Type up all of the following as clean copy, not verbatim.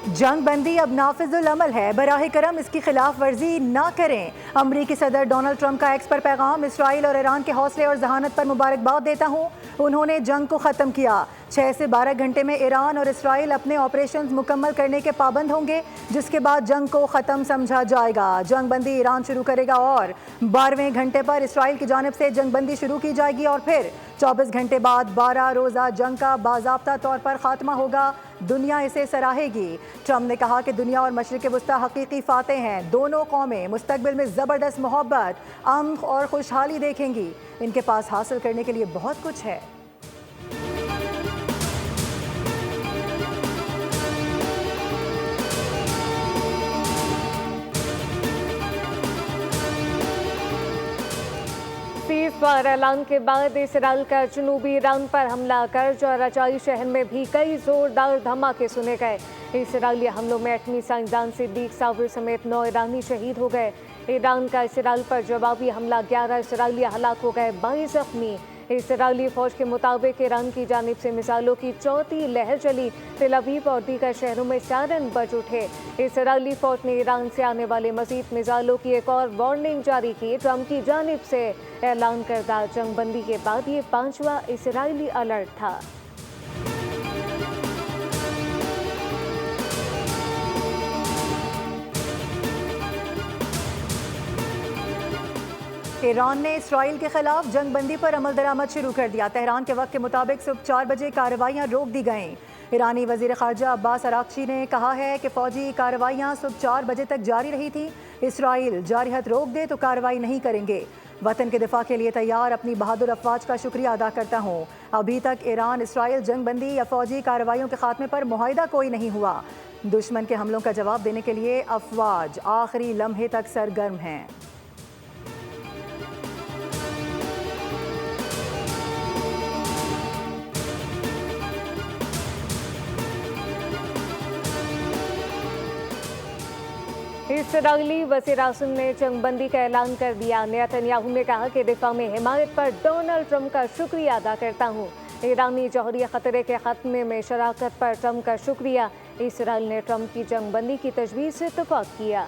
जंग बंदी अब नाफिजुल अमल है, बराह करम इसकी खिलाफ वर्जी ना करें। अमरीकी सदर डोनाल्ड ट्रंप का एक्स पर पैगाम, इसराइल और ईरान के हौसले और जहानत पर मुबारकबाद देता हूँ। उन्होंने जंग को ख़त्म किया। 6 से 12 घंटे में ईरान और इसराइल अपने ऑपरेशंस मुकम्मल करने के पाबंद होंगे, जिसके बाद जंग को ख़त्म समझा जाएगा। जंग बंदी ईरान शुरू करेगा और 12वें घंटे पर इसराइल की जानिब से जंग बंदी शुरू की जाएगी और फिर 24 घंटे बाद 12 रोज़ा जंग का बाज़ाब्ता तौर पर ख़ात्मा होगा। दुनिया इसे सराहेगी। ट्रंप ने कहा कि दुनिया और मशरिक़ वस्ता हकीकी फाते हैं। दोनों कौमें मुस्तकबिल में ज़बरदस्त मोहब्बत, अमन और खुशहाली देखेंगी। इनके पास हासिल करने के लिए बहुत कुछ है। सीज़फायर ऐलान के बाद इसराइल का जनूबी ईरान पर हमला, कर्ज और रजाई शहर में भी कई जोरदार धमाके सुने गए। इसराइली हमलों में एटमी साइंसदान सिद्दीक साबिर समेत 9 ईरानी शहीद हो गए। ईरान का इसराइल पर जवाबी हमला, 11 इसराइली हलाक हो गए, 22 जख्मी। इसराइली फौज के मुताबिक ईरान की जानिब से मिसाइलों की चौथी लहर चली। तेल अवीव और दीगर शहरों में सायरन बज उठे। इसराइली फौज ने ईरान से आने वाले मजीद मिसाइलों की एक और वार्निंग जारी की। ट्रंप की जानिब से ऐलान करदा जंग बंदी के बाद ये 5वां इसराइली अलर्ट था। ईरान ने इसराइल के खिलाफ जंग बंदी पर अमल दरामद शुरू कर दिया। तेहरान के वक्त के मुताबिक सुबह 4 बजे कार्रवाइयाँ रोक दी गईं। ईरानी वजीर खारजा अब्बास अराक्ची ने कहा है कि फौजी कार्रवाइयाँ सुबह 4 बजे तक जारी रही थी। इसराइल जारहत रोक दे तो कार्रवाई नहीं करेंगे। वतन के दिफा के लिए तैयार अपनी बहादुर अफवाज का शुक्रिया अदा करता हूँ। अभी तक ईरान इसराइल जंग बंदी या फौजी कार्रवाइयों के खात्मे पर मुआहिदा कोई नहीं हुआ। दुश्मन के हमलों का जवाब देने के लिए अफवाज आखिरी लम्हे तक सरगर्म हैं। इसराइली वज़ीर-ए-आज़म ने जंगबंदी का ऐलान कर दिया। नेतन्याहू ने कहा कि दिफा में हिमायत पर डोनाल्ड ट्रंप का शुक्रिया अदा करता हूँ। ईरानी जौहरी खतरे के खात्मे में शराकत पर ट्रंप का शुक्रिया। इसराइल ने ट्रंप की जंगबंदी की तजवीज़ से इत्तफाक किया।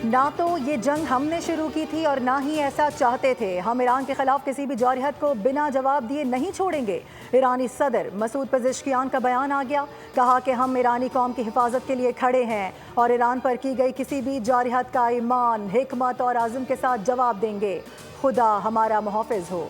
ना तो ये जंग हमने शुरू की थी और ना ही ऐसा चाहते थे। हम ईरान के खिलाफ किसी भी जारहत को बिना जवाब दिए नहीं छोड़ेंगे। ईरानी सदर मसूद पेज़ेश्कियान का बयान आ गया। कहा कि हम ईरानी कौम की हिफाजत के लिए खड़े हैं और ईरान पर की गई किसी भी जारहत का ईमान, हिकमत और आज़म के साथ जवाब देंगे। खुदा हमारा मुहाफ़िज़ हो।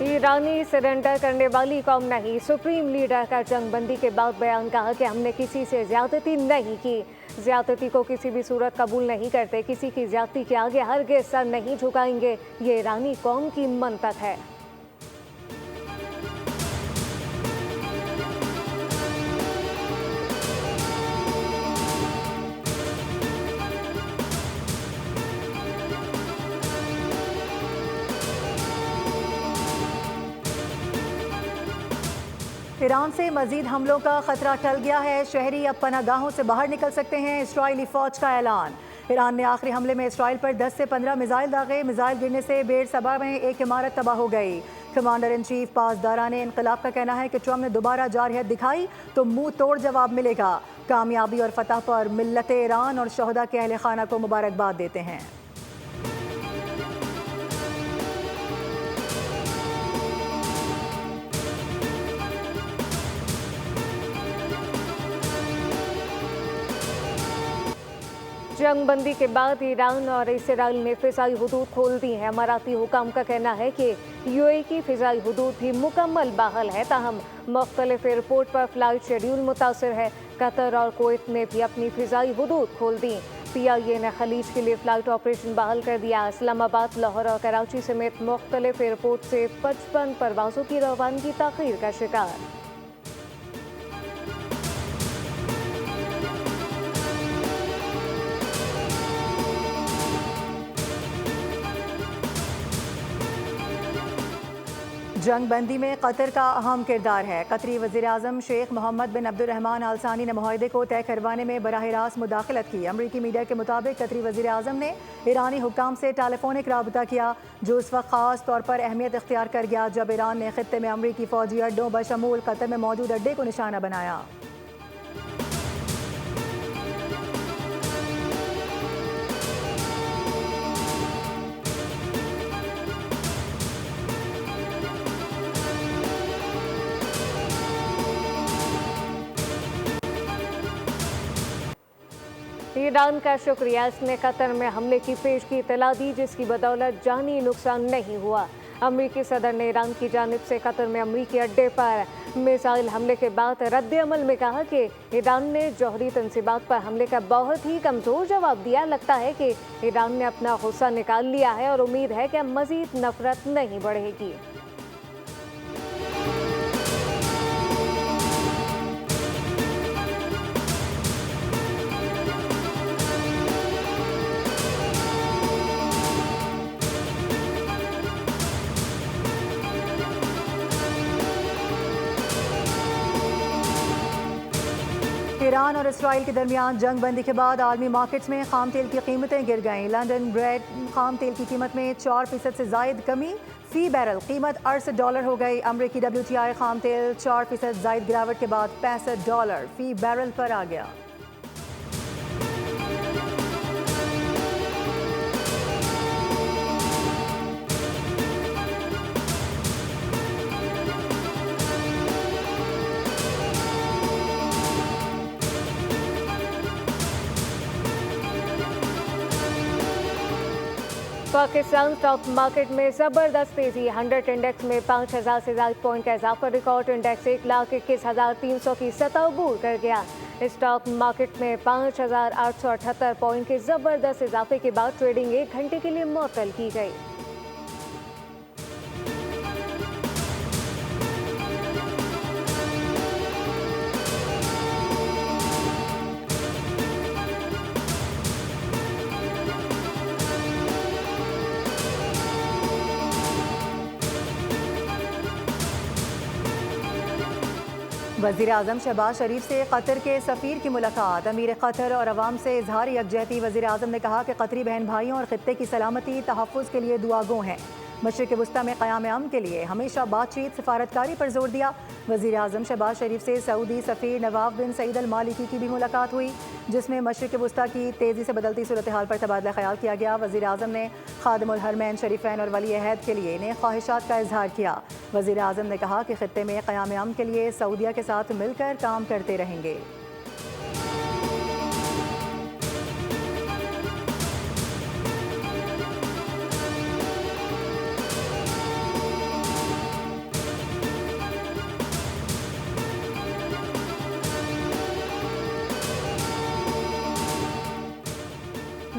ईरानी सरेंडर करने वाली कौम नहीं। सुप्रीम लीडर का जंगबंदी के बाद बयान, कहा कि हमने किसी से ज्यादती नहीं की। ज्यादती को किसी भी सूरत कबूल नहीं करते। किसी की ज्यादती के आगे हरगिज़ सर नहीं झुकाएंगे। ये ईरानी कौम की मंतक है। ईरान से मजीद हमलों का खतरा टल गया है। शहरी अब पनागाहों से बाहर निकल सकते हैं। इसराइली फौज का ऐलान। ईरान ने आखिरी हमले में इसराइल पर 10 से 15 मिसाइल दागे। मिसाइल गिरने से बेर सबा में एक इमारत तबाह हो गई। कमांडर इन चीफ पासदारान इनकलाब का कहना है कि ट्रंप ने दोबारा जारहत दिखाई तो मुंह तोड़ जवाब मिलेगा। कामयाबी और फतह पर मिल्लत ईरान और शहदा के अहले खाना को मुबारकबाद देते हैं। जंगबंदी के बाद ईरान और इसराइल ने फ़िज़ाई हुदूद खोल दी हैं। अमाराती हुकाम का कहना है कि यूएई की फ़िज़ाई हुदूद भी मुकम्मल बहाल है। ताहम मुख्तलिफ एयरपोर्ट पर फ़्लाइट शेड्यूल मुतासर है। कतर और कुवैत ने भी अपनी फ़िज़ाई हुदूद खोल दी। PIA ने खलीज के लिए फ़्लाइट ऑपरेशन बहाल कर दिया। इस्लामाबाद, लाहौर और कराची समेत मुख्तलिफ एयरपोर्ट से 55 परवाज़ों की रवानगी ताख़ीर का शिकार। जंग बंदी में कतर का अहम किरदार है। कतरी वज़ीर-ए-आज़म शेख मोहम्मद बिन अब्दुर्रहमान आल सानी ने मुआहदे को तय करवाने में बराह रास्त मुदाखलत की। अमरीकी मीडिया के मुताबिक कतरी वज़ीर-ए-आज़म ने ईरानी हुक्काम से टेलीफोनिक राबता किया, जो उस वक्त ख़ास तौर पर अहमियत इख्तियार कर गया जब ईरान ने खित्ते में अमरीकी फ़ौजी अड्डों बशमूल कतर में मौजूद अड्डे को निशाना बनाया। ईरान का शुक्रिया, इसने कतर में हमले की पेशगी इतला दी, जिसकी बदौलत जानी नुकसान नहीं हुआ। अमरीकी सदर ने ईरान की जानिब से कतर में अमरीकी अड्डे पर मिसाइल हमले के बाद रद्द-ए-अमल में कहा कि ईरान ने जौहरी तंसीबात पर हमले का बहुत ही कमज़ोर जवाब दिया। लगता है कि ईरान ने अपना गुस्सा निकाल लिया है और उम्मीद है कि अब मज़ीद नफरत नहीं बढ़ेगी। ईरान और इसराइल के दरमियान जंग बंदी के बाद आलमी मार्केट्स में खाम तेल की कीमतें गिर गईं। लंदन ब्रेड खाम तेल की कीमत में 4% से जायद कमी, फी बैरल कीमत $68 हो गई। अमरीकी WTI खाम तेल 4% जायद गिरावट के बाद $65 फी बैरल पर आ गया। पाकिस्तान स्टॉक मार्केट में जबरदस्त तेजी, 100 इंडेक्स में 5000 से ज्यादा पॉइंट का इजाफा। रिकॉर्ड इंडेक्स 1,21,300 की सतह अबूर कर गया। स्टॉक मार्केट में 5,878 पॉइंट के जबरदस्त इजाफे के बाद ट्रेडिंग 1 घंटे के लिए मुअत्तल की गई। वज़ीर-ए-आज़म शहबाज शरीफ से कतर के सफ़ीर की मुलाकात। अमीर कतर और अवाम से इजहार यकजहती। वज़ीर-ए-आज़म ने कहा कि कतरी बहन भाइयों और खित्ते की सलामती तहफ़्फ़ुज़ के लिए दुआगो हैं। मशरिक़ वुस्ता में क़याम अमन के लिए हमेशा बातचीत, सिफारतकारी पर जोर दिया। वज़ीर-ए-आज़म शहबाज शरीफ से सऊदी सफ़ीर नवाफ बिन सईद अल मालिकी की भी मुलाकात हुई, जिसमें मशरिक़ वुस्ता की तेज़ी से बदलती सूरत हाल पर तबादला ख्याल किया गया। वज़ीर-ए-आज़म ने खादिमुल हरमैन शरीफ़ैन और वली अहद के लिए नेक ख्वाहिशात का इजहार किया। वज़ीर-ए-आज़म ने कहा कि खित्ते में क़याम अमन के लिए सऊदीया के साथ मिलकर काम करते रहेंगे।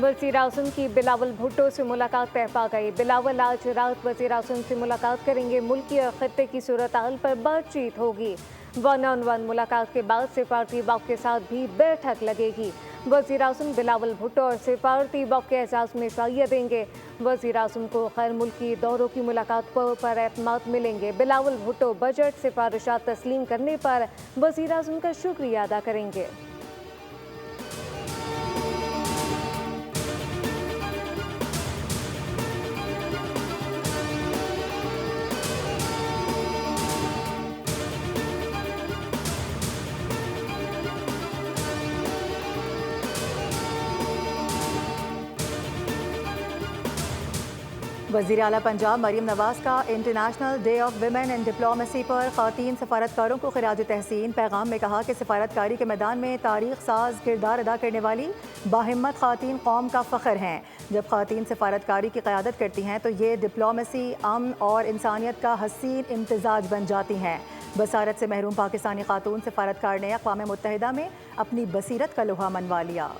वज़ीर-ए-आज़म की बिलावल भुट्टो से मुलाकात तय पा गई। बिलावल आज रात वज़ीर-ए-आज़म से मुलाकात करेंगे। मुल्की और खित्ते की सूरत हाल पर बातचीत होगी। 1-on-1 मुलाकात के बाद सिफारती वफ़द के साथ भी बैठक लगेगी। वज़ीर-ए-आज़म बिलावल भुट्टो और सिफारती वफ़द के एजाज़ में शाइया देंगे। वज़ीर-ए-आज़म को गैर मुल्की दौरों की मुलाकात पर एतमाद मिलेंगे। बिलावल भुट्टो बजट सिफारिशात तस्लीम करने पर वज़ीर-ए-आज़म का शुक्रिया अदा करेंगे। वज़ीर आला पंजाब मरीम नवाज़ का international day of women in diplomacy पर ख़वातीन सफारतकारों को खिराज तहसीन। पैगाम में कहा कि सफारतकारी के मैदान में तारीख साज किरदार अदा करने वाली बाहिम्मत ख़वातीन कौम का फ़ख्र हैं। जब ख़वातीन सफारतकारी की क़यादत करती हैं तो ये डिप्लोमेसी, अमन और इंसानियत का हसीन इम्तिजाज बन जाती हैं। बसारत से महरूम पाकिस्तानी खातून सफारतकार ने अक़वाम मुत्तहिदा में अपनी बसीरत का लोहा मनवा लिया।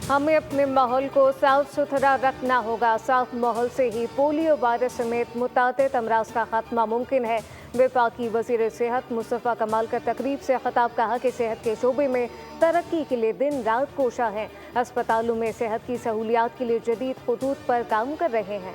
हमें अपने माहौल को साफ सुथरा रखना होगा। साफ माहौल से ही पोलियो वायरस समेत मुतादिद अमराज का खात्मा मुमकिन है। वफाकी वज़ीर सेहत मुस्तफ़ा कमाल का तकरीब से खिताब, कहा कि सेहत के शोबे में तरक्की के लिए दिन रात कोशा है। अस्पतालों में सेहत की सहूलियात के लिए जदीद खतूत पर काम कर रहे हैं।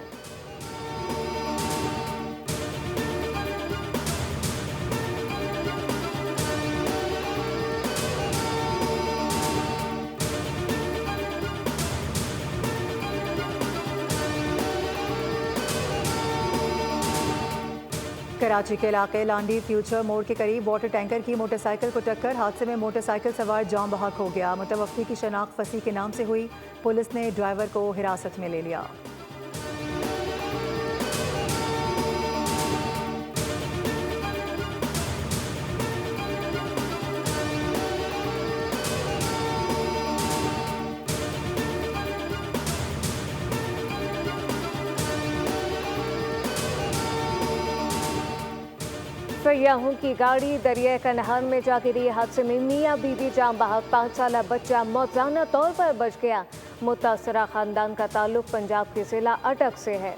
कराची के इलाके लांडी फ्यूचर मोड़ के करीब वाटर टैंकर की मोटरसाइकिल को टक्कर। हादसे में मोटरसाइकिल सवार जाम बहक हो गया। मुतवक्की की शनाख्त फसी के नाम से हुई। पुलिस ने ड्राइवर को हिरासत में ले लिया। सयाहों की गाड़ी दरिया कन्हार में जा गिरी। हादसे में मियाँ बीवी जाम बहक, 5 साल बच्चा मौजाना तौर पर बच गया। मुतासरा खानदान का ताल्लुक पंजाब के जिला अटक से है।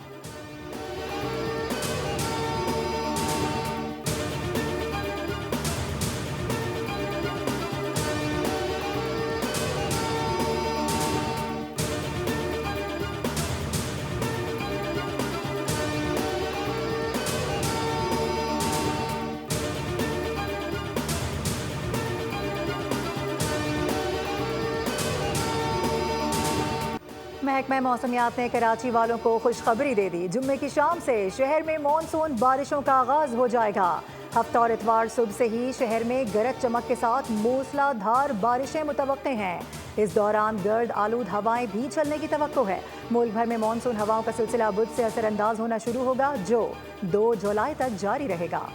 महकमा मौसमियात ने कराची वालों को खुशखबरी दे दी। जुम्मे की शाम से शहर में मानसून बारिशों का आगाज हो जाएगा। हफ्ता और इतवार सुबह से ही शहर में गरज चमक के साथ मूसलाधार बारिशें मुतवक्के हैं। इस दौरान गर्द आलूद हवाएं भी चलने की तवक्को है। मुल्क भर में मानसून हवाओं का सिलसिला बुध से असरअंदाज होना शुरू होगा, जो 2 जुलाई तक जारी रहेगा।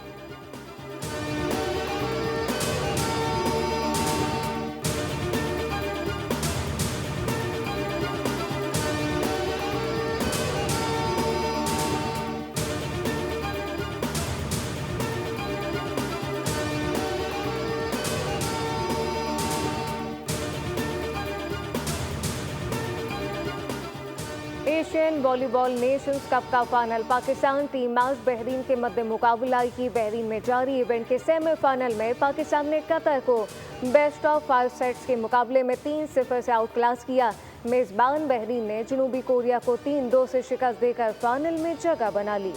एशियन वॉलीबॉल नेशंस कप का फाइनल। पाकिस्तान टीम आज बहरीन के मध्य मुकाबला की। बहरीन में जारी इवेंट के सेमीफाइनल में पाकिस्तान ने कतर को बेस्ट ऑफ 5 सेट्स के मुकाबले में 3-0 से आउट क्लास किया। मेजबान बहरीन ने जनूबी कोरिया को 3-2 से शिकस्त देकर फाइनल में जगह बना ली।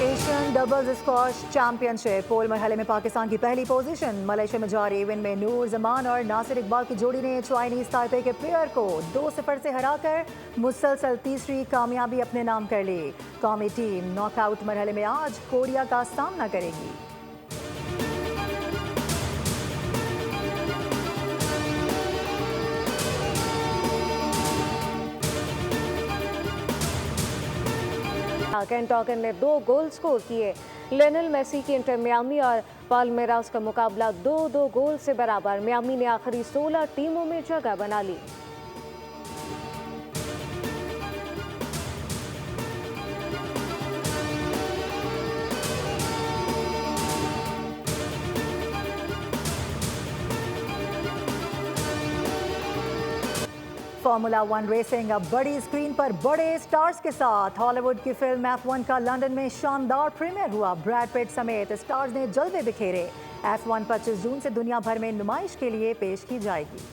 एशियन डबल्स स्क्वॉश चैंपियनशिप पोल मरहले में पाकिस्तान की पहली पोजीशन। मलेशिया में जारी इवेंट में नूर जमान और नासिर इकबाल की जोड़ी ने चाइनीज ताइपे के प्लेयर को 2-0 से हराकर मुसलसल तीसरी कामयाबी अपने नाम कर ली। कौमी टीम नॉकआउट मरहले में आज कोरिया का सामना करेगी। केंटॉकन ने 2 गोल स्कोर किए। लियोनेल मेसी की इंटर मियामी और पाल्मेरास का मुकाबला 2-2 गोल से बराबर। मियामी ने आखिरी 16 टीमों में जगह बना ली। फार्मूला 1 रेसिंग अब बड़ी स्क्रीन पर बड़े स्टार्स के साथ। हॉलीवुड की फिल्म F1 का लंदन में शानदार प्रीमियर हुआ। ब्रैड पिट समेत स्टार्स ने जलवे बिखेरे। F1 25 जून से दुनिया भर में नुमाइश के लिए पेश की जाएगी।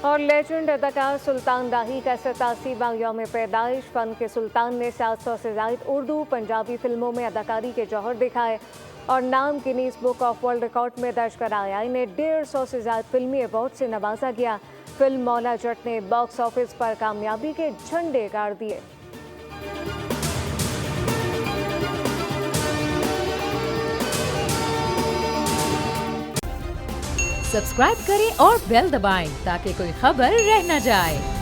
और लेजेंड अदाकार सुल्तान दाही का 87वां यौम पैदाइश। फन के सुल्तान ने 700 से ज़ायद उर्दू पंजाबी फिल्मों में अदाकारी के जौहर दिखाए और नाम Guinness book of world record में दर्ज कराया। इन्हें 150 से ज़ायद फिल्मी अवार्ड से नवाजा गया। फिल्म मौला जट ने बॉक्स ऑफिस पर कामयाबी के झंडे गाड़ दिए। सब्सक्राइब करें और बेल दबाएं ताकि कोई खबर रह न जाए।